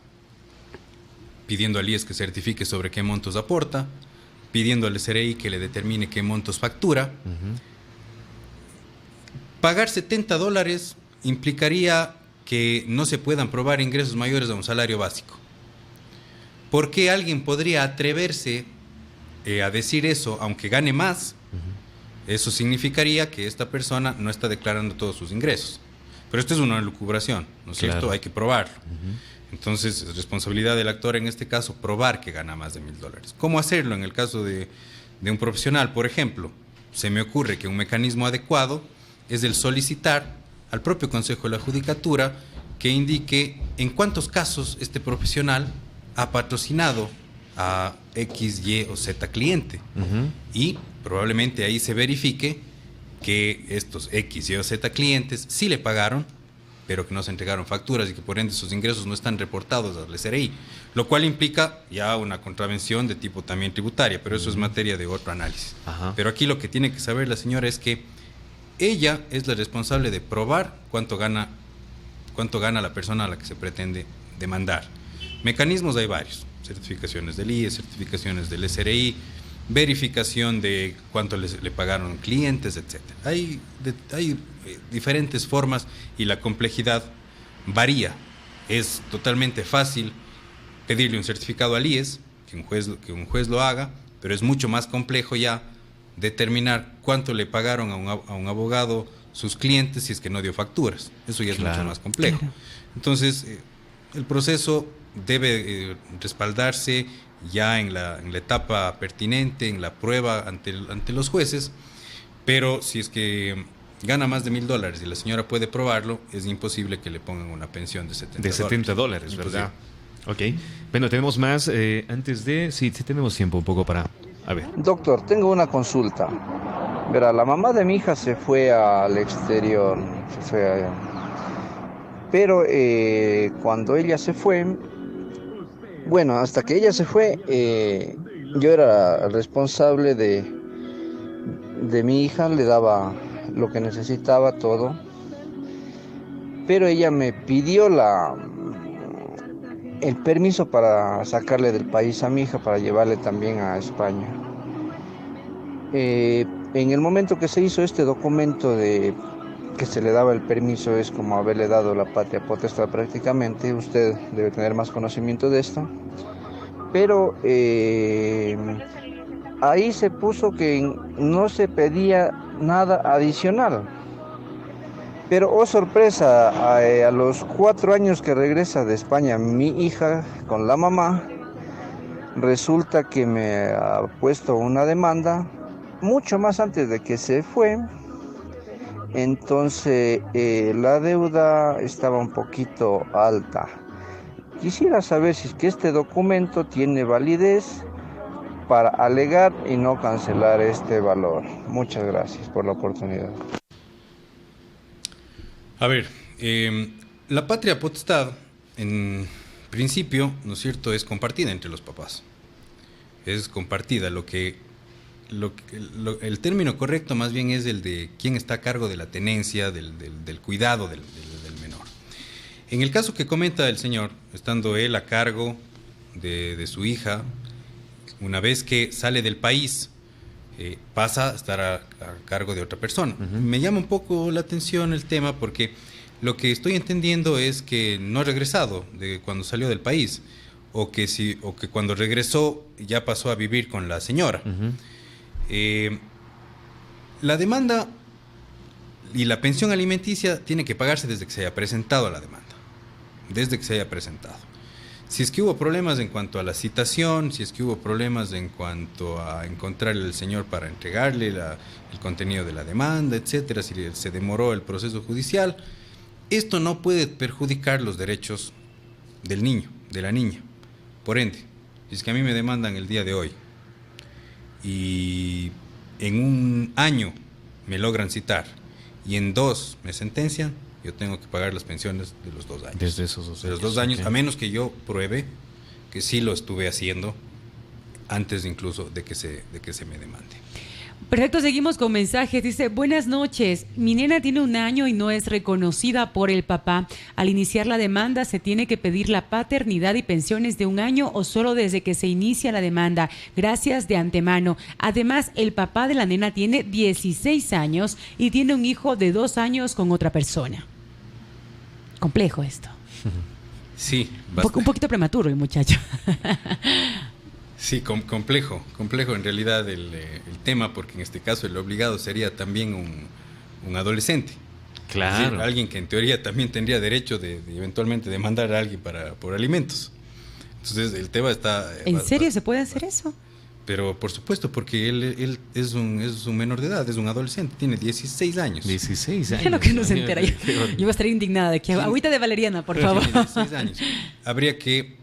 Pidiendo al IES que certifique sobre qué montos aporta, pidiendo al SRI que le determine qué montos factura. Pagar $70 implicaría que no se puedan probar ingresos mayores a un salario básico. ¿Por qué alguien podría atreverse a decir eso aunque gane más? Eso significaría que esta persona no está declarando todos sus ingresos. Pero esto es una elucubración, ¿no es cierto? Hay que probarlo. Entonces, es responsabilidad del actor en este caso probar que gana más de $1,000. ¿Cómo hacerlo en el caso de un profesional? Por ejemplo, se me ocurre que un mecanismo adecuado es el solicitar al propio Consejo de la Judicatura que indique en cuántos casos este profesional ha patrocinado a X, Y o Z cliente. Y probablemente ahí se verifique que estos X, Y o Z clientes sí le pagaron, pero que no se entregaron facturas y que por ende sus ingresos no están reportados al SRI, lo cual implica ya una contravención de tipo también tributaria, pero eso es materia de otro análisis. Pero aquí lo que tiene que saber la señora es que ella es la responsable de probar cuánto gana la persona a la que se pretende demandar. Mecanismos hay varios: certificaciones del IES, certificaciones del SRI, verificación de cuánto le pagaron clientes, etc. Hay diferentes formas y la complejidad varía. Es totalmente fácil pedirle un certificado al IES, que un juez lo haga, pero es mucho más complejo ya determinar cuánto le pagaron a un abogado sus clientes si es que no dio facturas. Eso ya es mucho más complejo. Entonces, el proceso debe respaldarse ya en la etapa pertinente, en la prueba ante los jueces, pero si es que gana más de $1,000 y la señora puede probarlo, es imposible que le pongan una pensión de $70. De $70, ¿verdad? Ok. Bueno, tenemos más antes de... Sí, tenemos tiempo un poco para... A ver. Doctor, tengo una consulta. Verá, la mamá de mi hija se fue al exterior, pero cuando ella se fue, bueno, hasta que ella se fue, yo era responsable de mi hija, le daba lo que necesitaba, todo, pero ella me pidió el permiso para sacarle del país a mi hija, para llevarle también a España. En el momento que se hizo este documento de que se le daba el permiso, es como haberle dado la patria potestad prácticamente. Usted debe tener más conocimiento de esto, pero ahí se puso que no se pedía nada adicional. Pero, oh sorpresa, a los 4 años que regresa de España mi hija con la mamá, resulta que me ha puesto una demanda mucho más antes de que se fue, Entonces la deuda estaba un poquito alta. Quisiera saber si es que este documento tiene validez para alegar y no cancelar este valor. Muchas gracias por la oportunidad. A ver, la patria potestad, en principio, ¿no es cierto?, es compartida entre los papás. Es compartida. El término correcto más bien es el de quién está a cargo de la tenencia, del cuidado del menor. En el caso que comenta el señor, estando él a cargo de su hija, una vez que sale del país, pasa a estar a cargo de otra persona. Me llama un poco la atención el tema porque lo que estoy entendiendo es que no ha regresado de cuando salió del país, o que cuando regresó ya pasó a vivir con la señora. La demanda y la pensión alimenticia tiene que pagarse desde que se haya presentado la demanda, desde que se haya presentado. Si es que hubo problemas en cuanto a la citación, si es que hubo problemas en cuanto a encontrarle al señor para entregarle el contenido de la demanda, etcétera, si se demoró el proceso judicial, esto no puede perjudicar los derechos del niño, de la niña. Por ende, si es que a mí me demandan el día de hoy y en un año me logran citar y en 2 me sentencian, yo tengo que pagar las pensiones de los 2 años. Desde esos 2 años. De los 2 años, okay. A menos que yo pruebe que sí lo estuve haciendo antes incluso de que se me demande. Perfecto, seguimos con mensajes. Dice, buenas noches, mi nena tiene 1 año y no es reconocida por el papá. Al iniciar la demanda, ¿se tiene que pedir la paternidad y pensiones de 1 año o solo desde que se inicia la demanda? Gracias de antemano. Además, el papá de la nena tiene 16 años y tiene un hijo de 2 años con otra persona. Complejo esto. Sí, un poquito prematuro el muchacho. Sí, complejo en realidad el tema, porque en este caso el obligado sería también un adolescente. Claro. Es decir, alguien que en teoría también tendría derecho de eventualmente demandar a alguien por alimentos. Entonces el tema está... ¿En serio se puede hacer eso? Pero por supuesto, porque él es un menor de edad, es un adolescente, tiene 16 años. 16 años. Es lo que no se entera. Yo voy a estar indignada de que agüita de valeriana, por favor. Tiene 16 años. Habría que...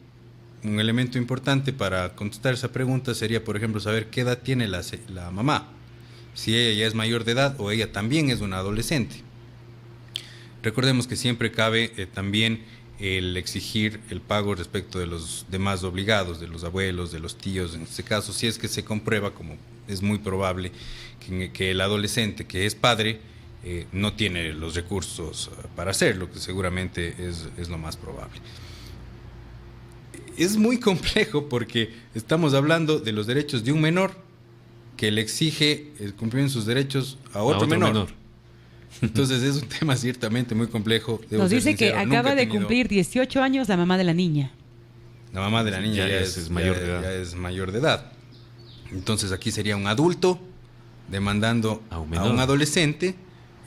Un elemento importante para contestar esa pregunta sería, por ejemplo, saber qué edad tiene la mamá. Si ella ya es mayor de edad o ella también es una adolescente. Recordemos que siempre cabe también el exigir el pago respecto de los demás obligados, de los abuelos, de los tíos. En este caso, si es que se comprueba, como es muy probable, que el adolescente que es padre no tiene los recursos para hacerlo, que seguramente es lo más probable. Es muy complejo porque estamos hablando de los derechos de un menor que le exige el cumplimiento de sus derechos a otro menor. Entonces es un tema ciertamente muy complejo. Nos dice que acaba de cumplir 18 años la mamá de la niña. La mamá de la niña ya es mayor de edad. Ya es mayor de edad. Entonces aquí sería un adulto demandando a un adolescente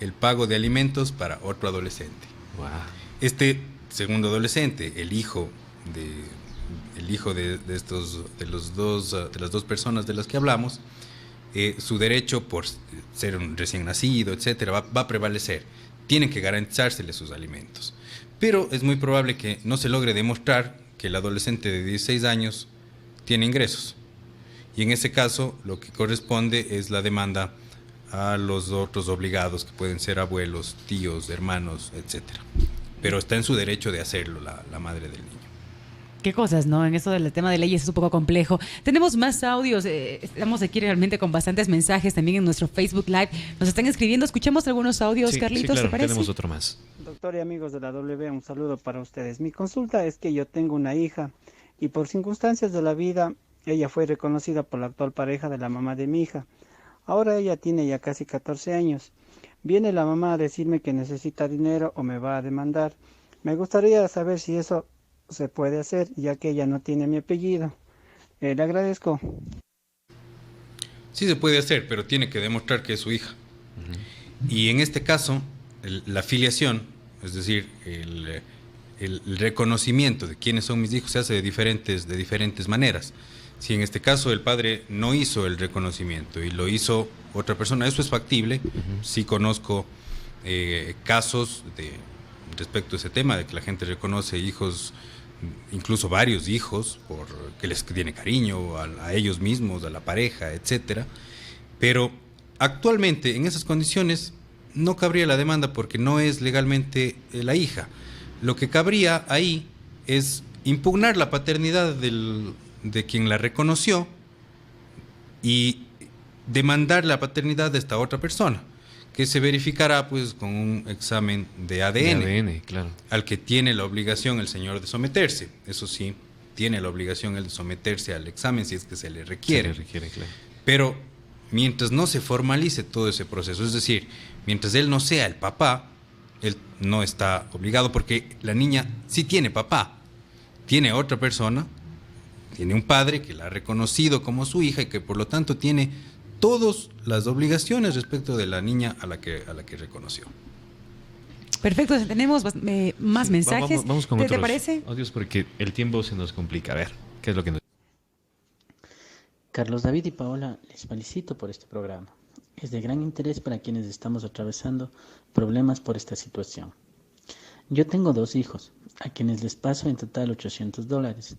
el pago de alimentos para otro adolescente. Wow. Este segundo adolescente, el hijo de las dos personas de las que hablamos, su derecho por ser un recién nacido, etcétera, va a prevalecer. Tienen que garantizársele sus alimentos. Pero es muy probable que no se logre demostrar que el adolescente de 16 años tiene ingresos. Y en ese caso, lo que corresponde es la demanda a los otros obligados, que pueden ser abuelos, tíos, hermanos, etcétera. Pero está en su derecho de hacerlo la madre del niño. Qué cosas, ¿no? En eso del tema de leyes es un poco complejo. Tenemos más audios. Estamos aquí realmente con bastantes mensajes también en nuestro Facebook Live. Nos están escribiendo. Escuchemos algunos audios, sí, Carlitos, sí, claro, ¿te parece? Tenemos otro más. Doctor y amigos de la W, un saludo para ustedes. Mi consulta es que yo tengo una hija y por circunstancias de la vida, ella fue reconocida por la actual pareja de la mamá de mi hija. Ahora ella tiene ya casi 14 años. Viene la mamá a decirme que necesita dinero o me va a demandar. Me gustaría saber si eso se puede hacer, ya que ella no tiene mi apellido. Le agradezco. Sí se puede hacer, pero tiene que demostrar que es su hija. Y en este caso, la filiación, es decir, el reconocimiento de quiénes son mis hijos, se hace de diferentes maneras. Si en este caso el padre no hizo el reconocimiento y lo hizo otra persona, eso es factible. Sí conozco casos respecto a ese tema, de que la gente reconoce hijos, incluso varios hijos, porque les tiene cariño a ellos mismos, a la pareja, etcétera. Pero actualmente, en esas condiciones, no cabría la demanda porque no es legalmente la hija. Lo que cabría ahí es impugnar la paternidad de quien la reconoció y demandar la paternidad de esta otra persona, que se verificará pues con un examen de ADN, claro, al que tiene la obligación el señor de someterse. Eso sí, tiene la obligación el de someterse al examen si es que se le requiere. Claro. Pero mientras no se formalice todo ese proceso, es decir, mientras él no sea el papá, él no está obligado, porque la niña sí tiene papá, tiene otra persona, tiene un padre que la ha reconocido como su hija y que por lo tanto tiene todas las obligaciones respecto de la niña a la que reconoció. Perfecto, tenemos más mensajes. Vamos con ¿Te parece? Audios porque el tiempo se nos complica. A ver, ¿qué es lo que nos... Carlos David y Paola, les felicito por este programa. Es de gran interés para quienes estamos atravesando problemas por esta situación. Yo tengo 2 hijos, a quienes les paso en total $800.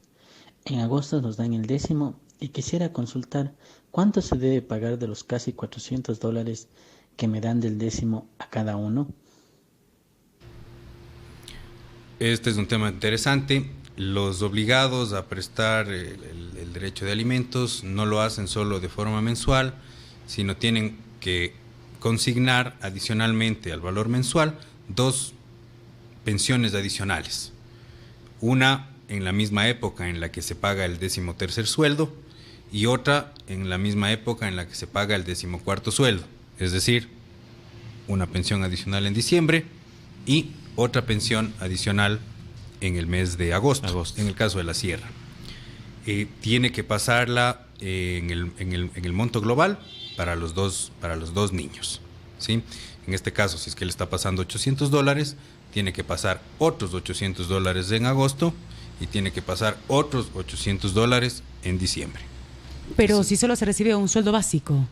En agosto nos dan el 10º y quisiera consultar cuánto se debe pagar de los casi $400 que me dan del 10º a cada uno. Este es un tema interesante. Los obligados a prestar el derecho de alimentos no lo hacen solo de forma mensual, sino tienen que consignar adicionalmente al valor mensual 2 pensiones adicionales. Una en la misma época en la que se paga el 13º sueldo y otra en la misma época en la que se paga el 14º sueldo. Es decir, una pensión adicional en diciembre y otra pensión adicional en el mes de agosto. En el caso de la sierra. Tiene que pasarla en el monto global para los dos niños, ¿sí? En este caso, si es que le está pasando $800, tiene que pasar otros $800 en agosto y tiene que pasar otros $800 en diciembre. Pero si solo se recibe un sueldo básico.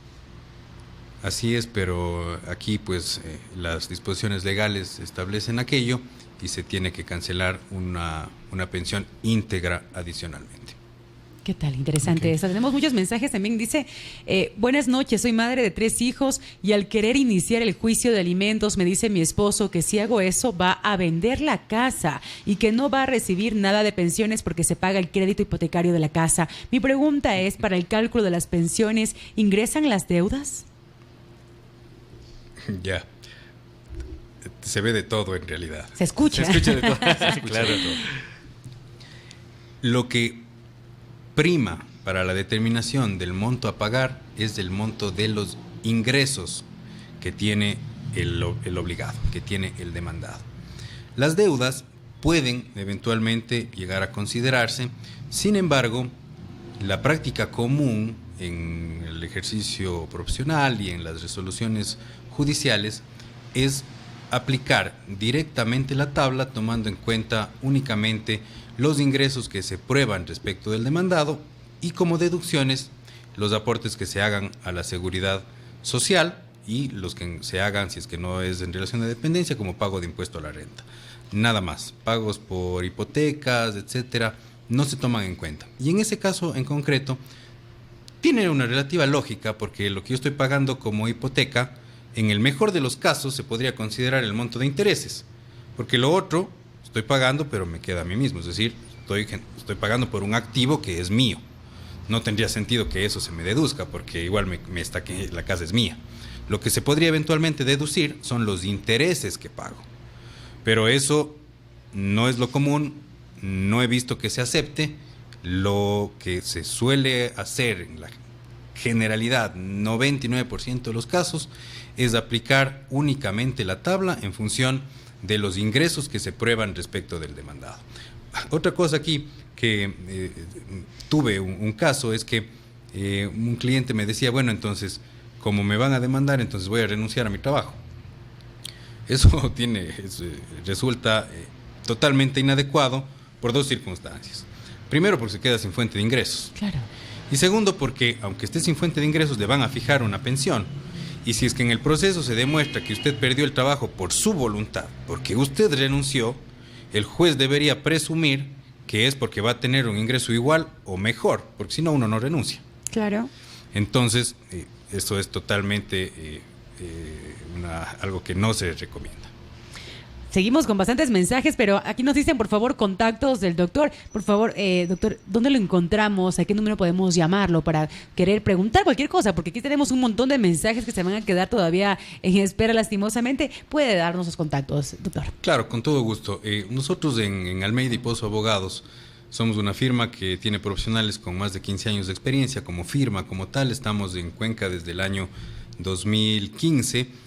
Así es, pero aquí pues las disposiciones legales establecen aquello y se tiene que cancelar una pensión íntegra adicionalmente. ¿Qué tal? Interesante eso. Tenemos muchos mensajes también. Dice, buenas noches, soy madre de 3 hijos y al querer iniciar el juicio de alimentos me dice mi esposo que si hago eso va a vender la casa y que no va a recibir nada de pensiones porque se paga el crédito hipotecario de la casa. Mi pregunta es, para el cálculo de las pensiones, ¿ingresan las deudas? Ya. Se ve de todo en realidad. Se escucha. Se escucha de todo. Claro. Lo que prima para la determinación del monto a pagar es el monto de los ingresos que tiene el obligado, que tiene el demandado. Las deudas pueden eventualmente llegar a considerarse, sin embargo, la práctica común en el ejercicio profesional y en las resoluciones judiciales es aplicar directamente la tabla tomando en cuenta únicamente los ingresos que se prueban respecto del demandado y como deducciones los aportes que se hagan a la seguridad social y los que se hagan, si es que no es en relación de dependencia, como pago de impuesto a la renta. Nada más, pagos por hipotecas, etcétera, no se toman en cuenta. Y en ese caso en concreto tiene una relativa lógica porque lo que yo estoy pagando como hipoteca, en el mejor de los casos se podría considerar el monto de intereses, porque lo otro estoy pagando pero me queda a mí mismo, es decir, estoy pagando por un activo que es mío. No tendría sentido que eso se me deduzca porque igual me está que la casa es mía. Lo que se podría eventualmente deducir son los intereses que pago, pero eso no es lo común, no he visto que se acepte. Lo que se suele hacer en la generalidad, 99% de los casos, es aplicar únicamente la tabla en función de los ingresos que se prueban respecto del demandado. Otra cosa aquí que tuve un caso es que un cliente me decía, bueno, entonces, como me van a demandar, entonces voy a renunciar a mi trabajo. Eso resulta totalmente inadecuado por 2 circunstancias. Primero, porque se queda sin fuente de ingresos. Claro. Y segundo, porque aunque esté sin fuente de ingresos, le van a fijar una pensión. Y si es que en el proceso se demuestra que usted perdió el trabajo por su voluntad, porque usted renunció, el juez debería presumir que es porque va a tener un ingreso igual o mejor, porque si no, uno no renuncia. Claro. Entonces, eso es totalmente algo que no se recomienda. Seguimos con bastantes mensajes, pero aquí nos dicen, por favor, contactos del doctor. Por favor, doctor, ¿dónde lo encontramos? ¿A qué número podemos llamarlo para querer preguntar cualquier cosa? Porque aquí tenemos un montón de mensajes que se van a quedar todavía en espera, lastimosamente. ¿Puede darnos los contactos, doctor? Claro, con todo gusto. Nosotros en Almeida y Pozo Abogados somos una firma que tiene profesionales con más de 15 años de experiencia como firma, como tal. Estamos en Cuenca desde el año 2015.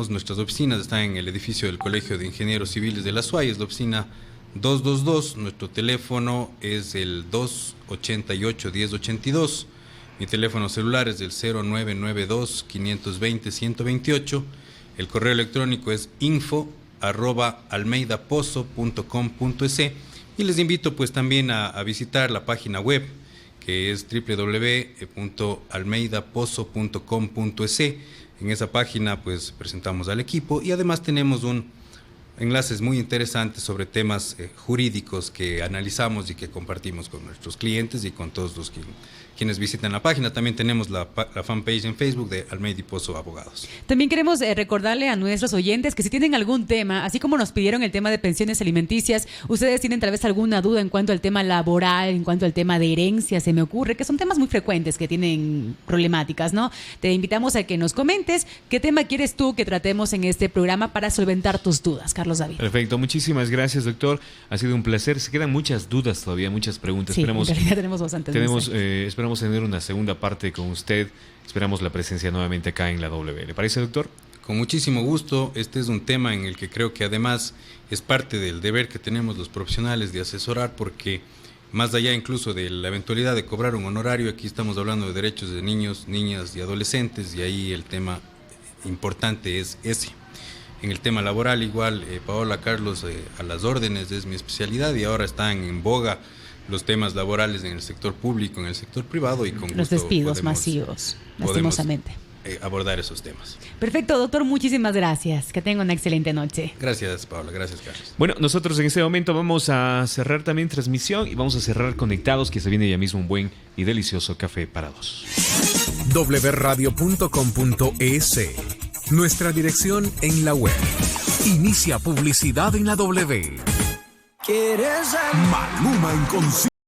Nuestras oficinas están en el edificio del Colegio de Ingenieros Civiles de la SUAY, es la oficina 222, nuestro teléfono es el 288-1082, mi teléfono celular es el 0992-520-128, el correo electrónico es info@almeidapozo.com.es y les invito pues también a visitar la página web que es www.almeidapozo.com.es. En esa página pues presentamos al equipo y además tenemos enlaces muy interesantes sobre temas jurídicos que analizamos y que compartimos con nuestros clientes y con todos los quienes visitan la página. También tenemos la fanpage en Facebook de Almeida y Pozo Abogados. También queremos recordarle a nuestros oyentes que si tienen algún tema, así como nos pidieron el tema de pensiones alimenticias, ustedes tienen tal vez alguna duda en cuanto al tema laboral, en cuanto al tema de herencia, se me ocurre, que son temas muy frecuentes que tienen problemáticas, ¿no? Te invitamos a que nos comentes qué tema quieres tú que tratemos en este programa para solventar tus dudas, Carlos David. Perfecto, muchísimas gracias, doctor. Ha sido un placer. Se quedan muchas dudas todavía, muchas preguntas. Sí, en realidad tenemos bastantes. Esperamos tener una segunda parte con usted. Esperamos la presencia nuevamente acá en la W. ¿Le parece, doctor? Con muchísimo gusto. Este es un tema en el que creo que además es parte del deber que tenemos los profesionales de asesorar, porque más allá incluso de la eventualidad de cobrar un honorario, aquí estamos hablando de derechos de niños, niñas y adolescentes, y ahí el tema importante es ese. En el tema laboral igual, Paola, Carlos, a las órdenes, es mi especialidad y ahora están en boga los temas laborales en el sector público, en el sector privado y con los despidos masivos, lastimosamente. Abordar esos temas. Perfecto, doctor, muchísimas gracias. Que tenga una excelente noche. Gracias, Paola. Gracias, Carlos. Bueno, nosotros en este momento vamos a cerrar también transmisión y vamos a cerrar conectados, que se viene ya mismo un buen y delicioso café para dos. wradio.com.es, nuestra dirección en la web. Inicia publicidad en la W. Maluma Inconsciente.